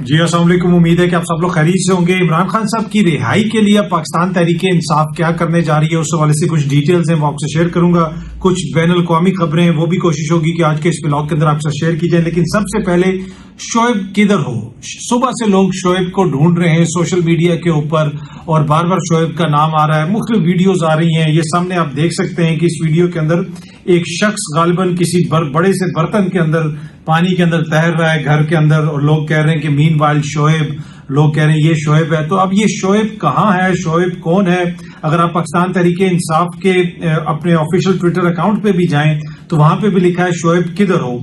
جی السلام علیکم، امید ہے کہ آپ سب لوگ خیریت سے ہوں گے۔ عمران خان صاحب کی رہائی کے لیے پاکستان تحریک انصاف کیا کرنے جا رہی ہے، اس حوالے سے کچھ ڈیٹیلز ہیں وہ آپ سے شیئر کروں گا۔ کچھ بین الاقوامی خبریں ہیں وہ بھی کوشش ہوگی کہ آج کے اس بلاگ کے اندر آپ سے شیئر کی جائیں، لیکن سب سے پہلے شعیب کدھر ہو؟ صبح سے لوگ شعیب کو ڈھونڈ رہے ہیں سوشل میڈیا کے اوپر، اور بار بار شعیب کا نام آ رہا ہے، مختلف ویڈیوز آ رہی ہیں۔ یہ سامنے آپ دیکھ سکتے ہیں کہ اس ویڈیو کے اندر ایک شخص غالباً کسی بڑے سے برتن کے اندر پانی کے اندر تیر رہا ہے گھر کے اندر، اور لوگ کہہ رہے ہیں کہ مین وائل شعیب، لوگ کہہ رہے ہیں یہ شعیب ہے۔ تو اب یہ شعیب کہاں ہے، شعیب کون ہے؟ اگر آپ پاکستان تحریک انصاف کے اپنے آفیشیل ٹویٹر اکاؤنٹ پہ بھی جائیں تو وہاں پہ بھی لکھا ہے شعیب کدھر ہو۔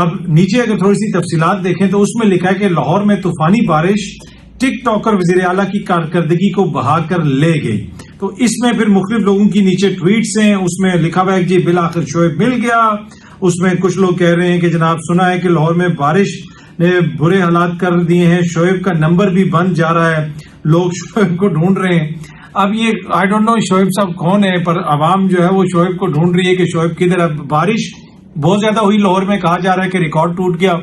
اب نیچے اگر تھوڑی سی تفصیلات دیکھیں تو اس میں لکھا ہے کہ لاہور میں طوفانی بارش ٹک ٹاکر وزیر اعلیٰ کی کارکردگی کو بہا کر لے گئی۔ تو اس میں پھر مختلف لوگوں کی نیچے ٹویٹس ہیں، اس میں لکھا ہوا ہے کہ جی بالآخر شعیب مل گیا۔ اس میں کچھ لوگ کہہ رہے ہیں کہ جناب سنا ہے کہ لاہور میں بارش نے برے حالات کر دیے ہیں، شعیب کا نمبر بھی بند جا رہا ہے، لوگ شعیب کو ڈھونڈ رہے ہیں۔ اب یہ آئی ڈونٹ نو شعیب صاحب کون ہے، پر عوام جو ہے وہ شعیب کو ڈھونڈ رہی ہے کہ شعیب کدھر ہے۔ بارش بہت زیادہ ہوئی لاہور میں، کہا جا رہا ہے کہ ریکارڈ ٹوٹ گیا،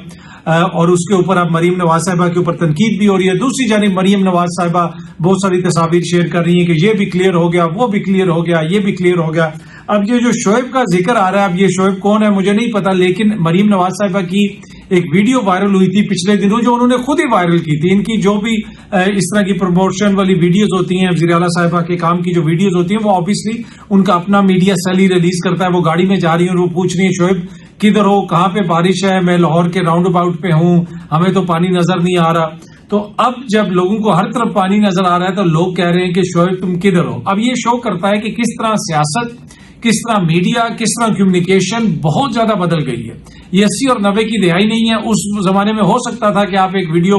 اور اس کے اوپر اب مریم نواز صاحبہ کے اوپر تنقید بھی ہو رہی ہے۔ دوسری جانب مریم نواز صاحبہ بہت ساری تصاویر شیئر کر رہی ہیں کہ یہ بھی کلیئر ہو گیا، وہ بھی کلیئر ہو گیا، یہ بھی کلیئر ہو گیا۔ اب یہ جو شعیب کا ذکر آ رہا ہے، اب یہ شعیب کون ہے مجھے نہیں پتا، لیکن مریم نواز صاحبہ کی ایک ویڈیو وائرل ہوئی تھی پچھلے دنوں، جو انہوں نے خود ہی وائرل کی تھی۔ ان کی جو بھی اس طرح کی پروموشن والی ویڈیوز ہوتی ہیں، وزیر اعلیٰ صاحبہ کے کام کی جو ویڈیوز ہوتی ہیں، وہ آبویسلی ان کا اپنا میڈیا سیل ہی ریلیز کرتا ہے۔ وہ گاڑی میں جا رہی ہیں اور وہ پوچھ رہی ہیں شعیب کدھر ہو، کہاں پہ بارش ہے، میں لاہور کے راؤنڈ اباؤٹ پہ ہوں، ہمیں تو پانی نظر نہیں آ رہا۔ تو اب جب لوگوں کو ہر طرف پانی نظر آ رہا ہے تو لوگ کہہ رہے ہیں کہ شعیب تم کدھر ہو۔ اب یہ شو کرتا ہے کہ کس طرح سیاست، کس طرح میڈیا، کس طرح کمیونیکیشن بہت زیادہ بدل گئی ہے۔ یہ 80 اور 90 کی دہائی نہیں ہے۔ اس زمانے میں ہو سکتا تھا کہ آپ ایک ویڈیو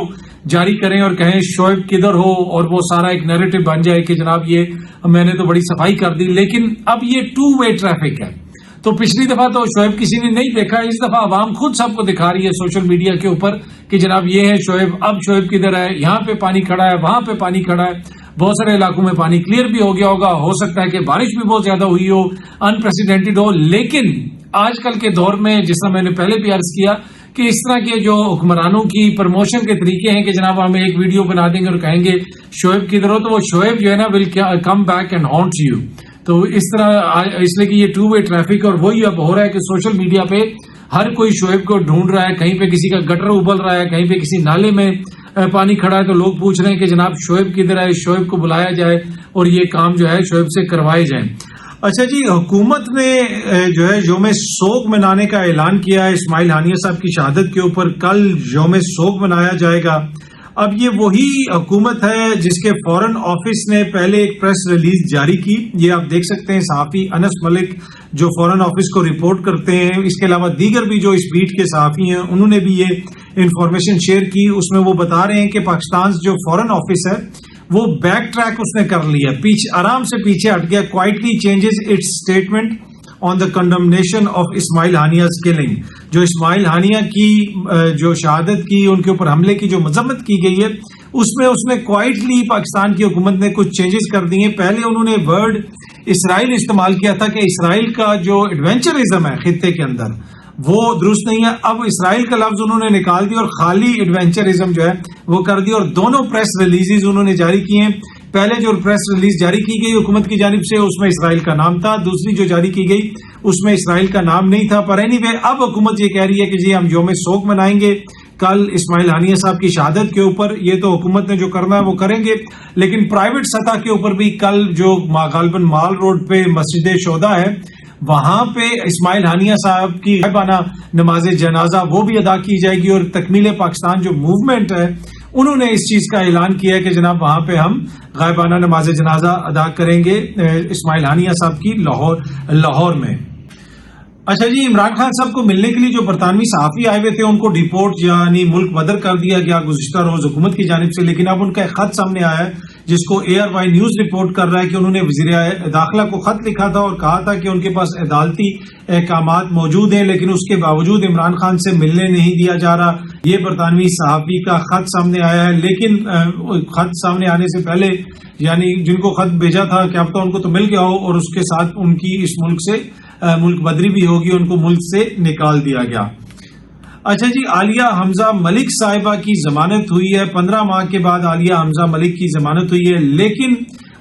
جاری کریں اور کہیں شعیب کدھر ہو، اور وہ سارا ایک نیریٹو بن جائے کہ جناب یہ میں نے تو بڑی صفائی کر دی، لیکن اب یہ ٹو وے ٹریفک ہے۔ تو پچھلی دفعہ تو شعیب کسی نے نہیں دیکھا، اس دفعہ عوام خود سب کو دکھا رہی ہے سوشل میڈیا کے اوپر کہ جناب یہ ہے شعیب۔ اب شعیب کدھر ہے، یہاں پہ پانی کھڑا ہے، وہاں پہ پانی کھڑا ہے، بہت سارے علاقوں میں پانی کلیئر بھی ہو گیا ہوگا، ہو سکتا ہے کہ بارش بھی بہت زیادہ ہوئی ہو، انپریسیڈنٹڈ ہو۔ لیکن آج کل کے دور میں، جس طرح میں نے پہلے بھی عرض کیا کہ اس طرح کے جو حکمرانوں کی پروموشن کے طریقے ہیں کہ جناب ہم ایک ویڈیو بنا دیں گے اور کہیں گے شعیب کدھر ہو، تو وہ شعیب جو ہے نا will come back and haunt you. تو اس طرح اس لیے کہ یہ ٹو وے ٹریفک، اور وہی اب ہو رہا ہے کہ سوشل میڈیا پہ ہر کوئی شعیب کو ڈھونڈ رہا ہے۔ کہیں پہ کسی کا گٹر ابل رہا ہے، کہیں پہ کسی نالے میں پانی کھڑا ہے، تو لوگ پوچھ رہے ہیں کہ جناب شعیب کدھر ہے، شعیب کو بلایا جائے اور یہ کام جو ہے شعیب سے کروائے جائیں۔ اچھا جی، حکومت نے جو ہے یوم سوگ منانے کا اعلان کیا ہے اسماعیل ہانیہ صاحب کی شہادت کے اوپر۔ کل یوم سوگ منایا جائے گا۔ اب یہ وہی حکومت ہے جس کے فورن آفس نے پہلے ایک پریس ریلیز جاری کی، یہ آپ دیکھ سکتے ہیں، صحافی انس ملک جو فورن آفس کو رپورٹ کرتے ہیں، اس کے علاوہ دیگر بھی جو اس بیٹ کے صحافی ہیں انہوں نے بھی یہ انفارمیشن شیئر کی۔ اس میں وہ بتا رہے ہیں کہ پاکستان جو فورن آفس ہے وہ بیک ٹریک اس نے کر لیا، آرام سے پیچھے ہٹ گیا، quietly changes its statement on the condemnation of Ismail Haniyeh's killing. جو اسماعیل ہانیہ کی جو شہادت کی، ان کے اوپر حملے کی جو مذمت کی گئی ہے، اس میں کوائٹلی پاکستان کی حکومت نے کچھ چینجز کر دیے۔ پہلے انہوں نے ورڈ اسرائیل استعمال کیا تھا کہ اسرائیل کا جو ایڈونچرزم ہے خطے کے اندر وہ درست نہیں ہے، اب اسرائیل کا لفظ انہوں نے نکال دیا اور خالی ایڈونچرزم جو ہے وہ کر دیا، اور دونوں پریس ریلیزز انہوں نے جاری کی ہیں۔ پہلے جو پریس ریلیز جاری کی گئی حکومت کی جانب سے اس میں اسرائیل کا نام تھا، دوسری جو جاری کی گئی اس میں اسرائیل کا نام نہیں تھا۔ پر اینی وے اب حکومت یہ کہہ رہی ہے کہ جی ہم یوم سوگ منائیں گے کل اسماعیل ہانیہ صاحب کی شہادت کے اوپر۔ یہ تو حکومت نے جو کرنا ہے وہ کریں گے، لیکن پرائیویٹ سطح کے اوپر بھی کل جو غالباً مال روڈ پہ مسجد شہداء ہے وہاں پہ اسماعیل ہانیہ صاحب کی غائبانہ نماز جنازہ وہ بھی ادا کی جائے گی، اور تکمیل پاکستان جو موومنٹ ہے انہوں نے اس چیز کا اعلان کیا ہے کہ جناب وہاں پہ ہم غائبانہ نماز جنازہ ادا کریں گے اسماعیل ہانیہ صاحب کی لاہور میں۔ اچھا جی، عمران خان صاحب کو ملنے کے لیے جو برطانوی صحافی آئے ہوئے تھے ان کو ڈیپورٹ یعنی ملک بدر کر دیا گیا گزشتہ روز حکومت کی جانب سے، لیکن اب ان کا ایک خط سامنے آیا ہے جس کو ARY نیوز رپورٹ کر رہا ہے کہ انہوں نے وزیر داخلہ کو خط لکھا تھا اور کہا تھا کہ ان کے پاس عدالتی احکامات موجود ہیں، لیکن اس کے باوجود عمران خان سے ملنے نہیں دیا جا رہا۔ یہ برطانوی صحافی کا خط سامنے آیا ہے، لیکن خط سامنے آنے سے پہلے یعنی جن کو خط بھیجا تھا کیا پتہ ان کو تو مل گیا ہو، اور اس کے ساتھ ان کی اس ملک سے ملک بدری بھی ہوگی، ان کو ملک سے نکال دیا گیا۔ اچھا جی، عالیہ حمزہ ملک صاحبہ کی ضمانت ہوئی ہے. 15 ماہ کے بعد عالیہ حمزہ ملک کی ضمانت ہوئی ہے، لیکن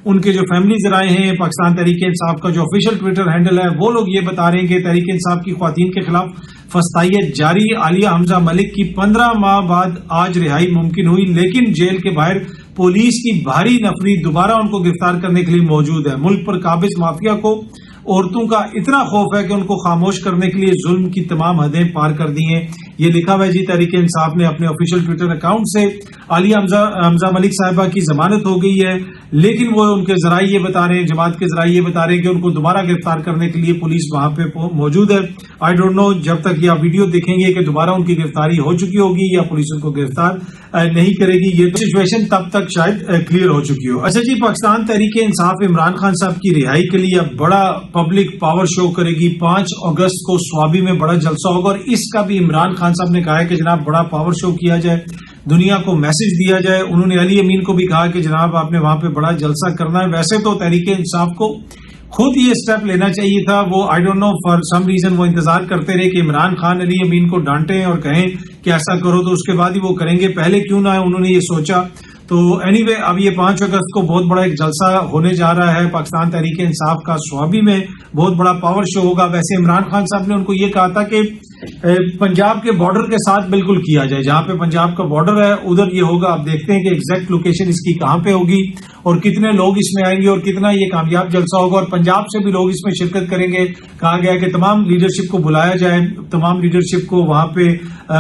ان کے جو فیملی ذرائع ہیں، پاکستان تحریک انصاف کا جو آفیشیل ٹویٹر ہینڈل ہے، وہ لوگ یہ بتا رہے ہیں کہ تحریک انصاف کی خواتین کے خلاف فسطائیت جاری. عالیہ حمزہ ملک کی 15 ماہ بعد آج رہائی ممکن ہوئی، لیکن جیل کے باہر پولیس کی بھاری نفری دوبارہ ان کو گرفتار کرنے کے لیے موجود ہے. ملک پر قابض مافیا کو عورتوں کا اتنا خوف ہے کہ ان کو خاموش کرنے کے لیے ظلم کی تمام حدیں پار کر دی ہیں. یہ لکھا ہوا ہے جی تحریک انصاف نے اپنے آفیشیل ٹویٹر اکاؤنٹ سے. عالیہ حمزہ ملک صاحبہ کی ضمانت ہو گئی ہے، لیکن وہ ان کے ذرائع یہ بتا رہے ہیں، جماعت کے ذرائع یہ بتا رہے ہیں کہ ان کو دوبارہ گرفتار کرنے کے لیے پولیس وہاں پہ موجود ہے. آئی ڈونٹ نو جب تک یہ آپ ویڈیو دیکھیں گے کہ دوبارہ ان کی گرفتاری ہو چکی ہوگی یا پولیس ان کو گرفتار نہیں کرے گی. یہ سچویشن تب تک شاید کلیئر ہو چکی ہو. اچھا جی، پاکستان تحریک انصاف عمران خان صاحب کی رہائی کے لیے اب بڑا پبلک پاور شو کرے گی. 5 اگست کو سوابی میں بڑا جلسہ ہوگا اور اس کا بھی عمران خان صاحب نے کہا ہے کہ جناب بڑا پاور شو کیا جائے، دنیا کو میسج دیا جائے. انہوں نے علی امین کو بھی کہا کہ جناب آپ نے وہاں پہ بڑا جلسہ کرنا ہے. ویسے تو تحریک انصاف کو خود یہ سٹیپ لینا چاہیے تھا. وہ I don't know for some reason وہ انتظار کرتے رہے کہ عمران خان علی امین کو ڈانٹیں اور کہیں کہ ایسا کرو تو اس کے بعد ہی وہ کریں گے. پہلے کیوں نہ انہوں نے یہ سوچا. تو اینی وے اب یہ 5 اگست کو بہت بڑا ایک جلسہ ہونے جا رہا ہے پاکستان تحریک انصاف کا. سوابی میں بہت بڑا پاور شو ہوگا. ویسے عمران خان صاحب نے ان کو یہ کہا تھا کہ پنجاب کے بارڈر کے ساتھ بالکل کیا جائے، جہاں پہ پنجاب کا بارڈر ہے ادھر یہ ہوگا. آپ دیکھتے ہیں کہ ایگزیکٹ لوکیشن اس کی کہاں پہ ہوگی اور کتنے لوگ اس میں آئیں گے اور کتنا یہ کامیاب جلسہ ہوگا. اور پنجاب سے بھی لوگ اس میں شرکت کریں گے. کہا گیا کہ تمام لیڈرشپ کو بلایا جائے، تمام لیڈرشپ کو وہاں پہ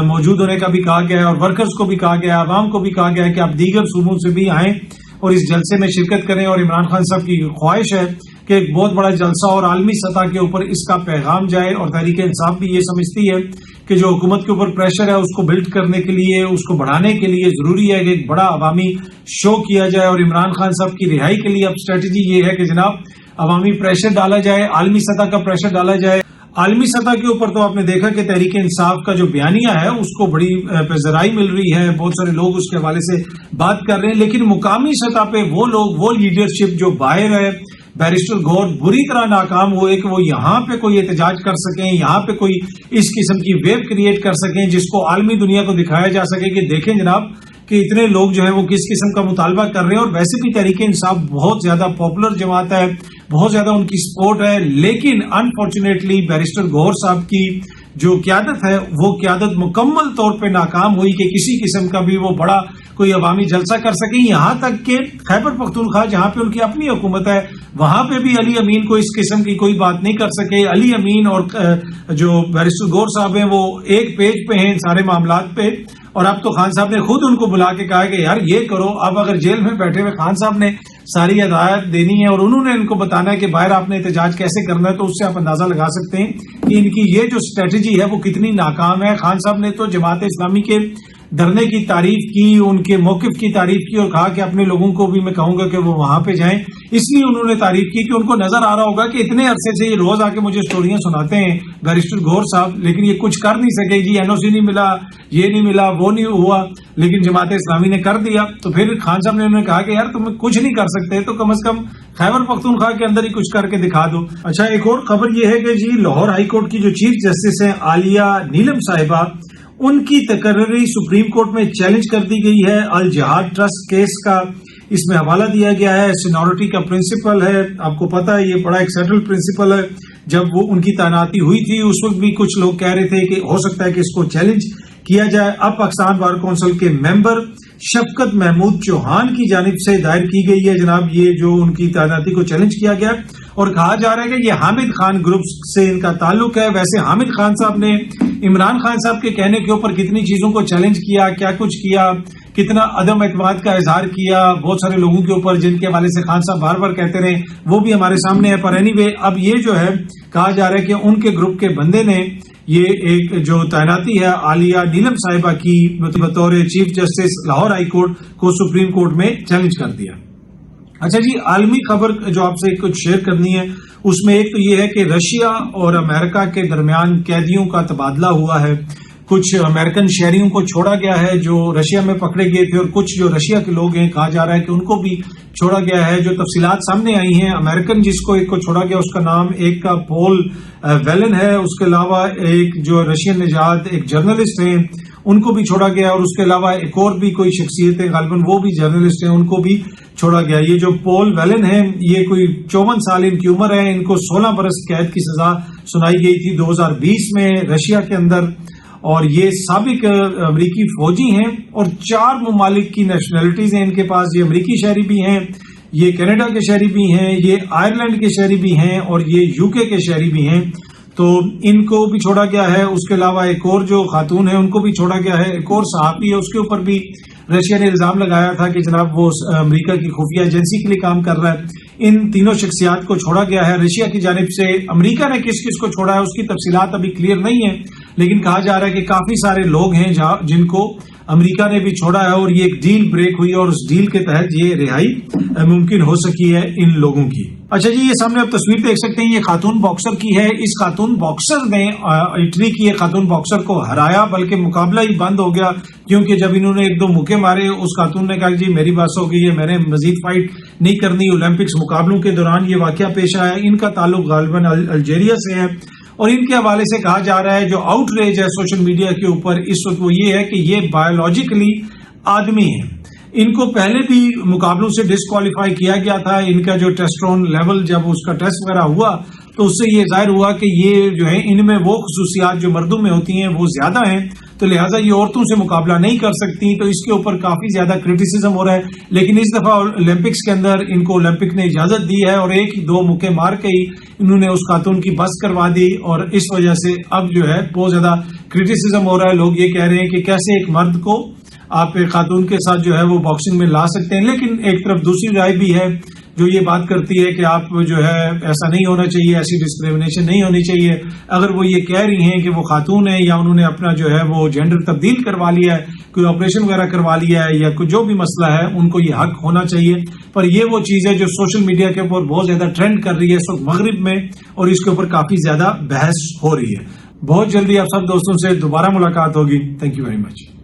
موجود ہونے کا بھی کہا گیا ہے اور ورکرز کو بھی کہا گیا ہے، عوام کو بھی کہا گیا ہے کہ آپ دیگر صوبوں سے بھی آئیں اور اس جلسے میں شرکت کریں. اور عمران خان صاحب کی خواہش ہے کہ ایک بہت بڑا جلسہ اور عالمی سطح کے اوپر اس کا پیغام جائے. اور تحریک انصاف بھی یہ سمجھتی ہے کہ جو حکومت کے اوپر پریشر ہے اس کو بلڈ کرنے کے لیے، اس کو بڑھانے کے لیے ضروری ہے کہ ایک بڑا عوامی شو کیا جائے. اور عمران خان صاحب کی رہائی کے لیے اب اسٹریٹجی یہ ہے کہ جناب عوامی پریشر ڈالا جائے، عالمی سطح کا پریشر ڈالا جائے. عالمی سطح کے اوپر تو آپ نے دیکھا کہ تحریک انصاف کا جو بیانیہ ہے اس کو بڑی پذیرائی مل رہی ہے، بہت سارے لوگ اس کے حوالے سے بات کر رہے ہیں. لیکن مقامی سطح پہ وہ لوگ، وہ لیڈرشپ جو باہر ہے، بیرسٹر گور بری طرح ناکام ہوئے کہ وہ یہاں پہ کوئی احتجاج کر سکیں، یہاں پہ کوئی اس قسم کی ویو کریٹ کر سکیں جس کو عالمی دنیا کو دکھایا جا سکے کہ دیکھیں جناب کہ اتنے لوگ جو ہیں وہ کس قسم کا مطالبہ کر رہے ہیں. اور ویسے بھی تحریک انصاف بہت زیادہ پاپولر جماعت ہے، بہت زیادہ ان کی سپورٹ ہے. لیکن انفارچونیٹلی بیرسٹر گور صاحب کی جو قیادت ہے وہ قیادت مکمل طور پہ ناکام ہوئی کہ کسی قسم کا بھی وہ بڑا کوئی عوامی جلسہ کر سکیں. یہاں تک کہ خیبر پختونخوا جہاں پہ ان کی اپنی حکومت ہے وہاں پہ بھی علی امین کو اس قسم کی کوئی بات نہیں کر سکے. علی امین اور جو بیرسٹر گور صاحب ہیں وہ ایک پیج پہ ہیں سارے معاملات پہ. اور اب تو خان صاحب نے خود ان کو بلا کے کہا کہ یار یہ کرو. اب اگر جیل میں بیٹھے ہوئے خان صاحب نے ساری ہدایت دینی ہے اور انہوں نے ان کو بتانا ہے کہ باہر آپ نے احتجاج کیسے کرنا ہے، تو اس سے آپ اندازہ لگا سکتے ہیں کہ ان کی یہ جو اسٹریٹجی ہے وہ کتنی ناکام ہے. خان صاحب نے تو جماعت اسلامی کے دھرنے کی تعریف کی، ان کے موقف کی تعریف کی اور کہا کہ اپنے لوگوں کو بھی میں کہوں گا کہ وہ وہاں پہ جائیں. اس لیے انہوں نے تعریف کی کہ ان کو نظر آ رہا ہوگا کہ اتنے عرصے سے یہ روز آ کے مجھے سٹوریاں سناتے ہیں بیرسٹر گور صاحب، لیکن یہ کچھ کر نہیں سکے. جی این او سی نہیں ملا، یہ نہیں ملا، وہ نہیں ہوا، لیکن جماعت اسلامی نے کر دیا. تو پھر خان صاحب نے انہوں نے کہا کہ یار تم کچھ نہیں کر سکتے تو کم از کم خیبر پختونخوا کے اندر ہی کچھ کر کے دکھا دو. اچھا، ایک اور خبر یہ ہے کہ جی لاہور ہائی کورٹ کی جو چیف جسٹس ہیں عالیہ نیلم صاحبہ، ان کی تقرری سپریم کورٹ میں چیلنج کر دی گئی ہے. الجہاد ٹرسٹ کیس کا اس میں حوالہ دیا گیا ہے. سینیورٹی کا پرنسپل ہے، آپ کو پتا ہے یہ بڑا ایک سیٹل پرنسپل ہے. جب وہ ان کی تعیناتی ہوئی تھی اس وقت بھی کچھ لوگ کہہ رہے تھے کہ ہو سکتا ہے کہ اس کو چیلنج کیا جائے. اب پاکستان بار کونسل کے ممبر شفقت محمود چوہان کی جانب سے دائر کی گئی ہے جناب یہ جو ان کی تعیناتی کو چیلنج کیا گیا اور کہا جا رہا ہے کہ یہ حامد خان گروپ سے ان کا تعلق ہے. ویسے حامد خان صاحب نے عمران خان صاحب کے کہنے کے اوپر کتنی چیزوں کو چیلنج کیا، کیا کچھ کیا، کتنا عدم اعتماد کا اظہار کیا بہت سارے لوگوں کے اوپر جن کے حوالے سے خان صاحب بار بار کہتے رہے، وہ بھی ہمارے سامنے ہے. پر اینی وے اب یہ جو ہے کہا جا رہا ہے کہ ان کے گروپ کے بندے نے یہ ایک جو تعیناتی ہے عالیہ نیلم صاحبہ کی بطور chief justice Lahore high court کو سپریم کورٹ میں چیلنج کر دیا. اچھا جی، عالمی خبر جو آپ سے کچھ شیئر کرنی ہے اس میں ایک تو یہ ہے کہ رشیا اور امریکہ کے درمیان قیدیوں کا تبادلہ ہوا ہے. کچھ امریکن شہریوں کو چھوڑا گیا ہے جو رشیا میں پکڑے گئے تھے، اور کچھ جو رشیا کے لوگ ہیں کہا جا رہا ہے کہ ان کو بھی چھوڑا گیا ہے. جو تفصیلات سامنے آئی ہیں، امریکن جس کو ایک کو چھوڑا گیا اس کا نام ایک کا پول ویلن ہے، اس کے علاوہ ایک جو رشین نژاد ایک جرنلسٹ ہیں ان کو بھی چھوڑا گیا، اور اس کے علاوہ ایک اور بھی کوئی شخصیت ہے غالباً وہ بھی جرنلسٹ ہیں، ان کو بھی چھوڑا گیا. یہ جو پول ویلن ہیں یہ کوئی 54 سال ان کی عمر ہے، ان کو 16 برس قید کی سزا سنائی گئی تھی 2020 میں رشیا کے اندر، اور یہ سابق امریکی فوجی ہیں اور 4 ممالک کی نیشنلٹیز ہیں ان کے پاس. یہ امریکی شہری بھی ہیں، یہ کینیڈا کے شہری بھی ہیں، یہ آئرلینڈ کے شہری بھی ہیں، اور یہ یو کے شہری بھی ہیں. تو ان کو بھی چھوڑا گیا ہے. اس کے علاوہ ایک اور جو خاتون ہے ان کو بھی چھوڑا گیا ہے. ایک اور صحافی ہے، اس کے اوپر بھی رشیا نے الزام لگایا تھا کہ جناب وہ امریکہ کی خفیہ ایجنسی کے لیے کام کر رہا ہے. ان تینوں شخصیات کو چھوڑا گیا ہے رشیا کی جانب سے. امریکہ نے کس کس کو چھوڑا ہے اس کی تفصیلات ابھی کلیئر نہیں ہیں، لیکن کہا جا رہا ہے کہ کافی سارے لوگ ہیں جن کو امریکہ نے بھی چھوڑا ہے، اور یہ ایک ڈیل بریک ہوئی اور اس ڈیل کے تحت یہ رہائی ممکن ہو سکی ہے ان لوگوں کی. اچھا جی، یہ سامنے آپ تصویر دیکھ سکتے ہیں، یہ خاتون باکسر کی ہے. اس خاتون باکسر نے اٹلی کی ایک خاتون باکسر کو ہرایا، بلکہ مقابلہ ہی بند ہو گیا کیونکہ جب انہوں نے 1-2 مکے مارے اس خاتون نے کہا جی میری بس ہو گئی ہے، میں نے مزید فائٹ نہیں کرنی. اولمپکس مقابلوں کے دوران یہ واقعہ پیش آیا. ان کا تعلق غالباً الجیریا سے ہے، اور ان کے حوالے سے کہا جا رہا ہے جو آؤٹ ریج ہے سوشل میڈیا کے اوپر اس وقت وہ یہ ہے کہ یہ بایولوجیکلی آدمی ہیں. ان کو پہلے بھی مقابلوں سے ڈسکوالیفائی کیا گیا تھا. ان کا جو ٹیسٹرون لیول جب اس کا ٹیسٹ وغیرہ ہوا تو اس سے یہ ظاہر ہوا کہ یہ جو ہے ان میں وہ خصوصیات جو مردوں میں ہوتی ہیں وہ زیادہ ہیں، تو لہٰذا یہ عورتوں سے مقابلہ نہیں کر سکتی. تو اس کے اوپر کافی زیادہ کرٹیسزم ہو رہا ہے، لیکن اس دفعہ اولمپکس کے اندر ان کو اولمپک نے اجازت دی ہے، اور 1-2 مکے مار کے ہی انہوں نے اس خاتون کی بس کروا دی. اور اس وجہ سے اب جو ہے بہت زیادہ کرٹیسزم ہو رہا ہے. لوگ یہ کہہ رہے ہیں کہ کیسے ایک مرد کو آپ ایک خاتون کے ساتھ جو ہے وہ باکسنگ میں لا سکتے ہیں. لیکن ایک طرف دوسری رائے بھی ہے جو یہ بات کرتی ہے کہ آپ جو ہے ایسا نہیں ہونا چاہیے، ایسی ڈسکریمنیشن نہیں ہونی چاہیے. اگر وہ یہ کہہ رہی ہیں کہ وہ خاتون ہیں یا انہوں نے اپنا جو ہے وہ جینڈر تبدیل کروا لیا ہے، کوئی آپریشن وغیرہ کروا لیا ہے، یا کوئی جو بھی مسئلہ ہے ان کو یہ حق ہونا چاہیے. پر یہ وہ چیز ہے جو سوشل میڈیا کے اوپر بہت زیادہ ٹرینڈ کر رہی ہے اس وقت مغرب میں، اور اس کے اوپر کافی زیادہ بحث ہو رہی ہے. بہت جلدی آپ سب دوستوں سے دوبارہ ملاقات ہوگی. Thank you very much.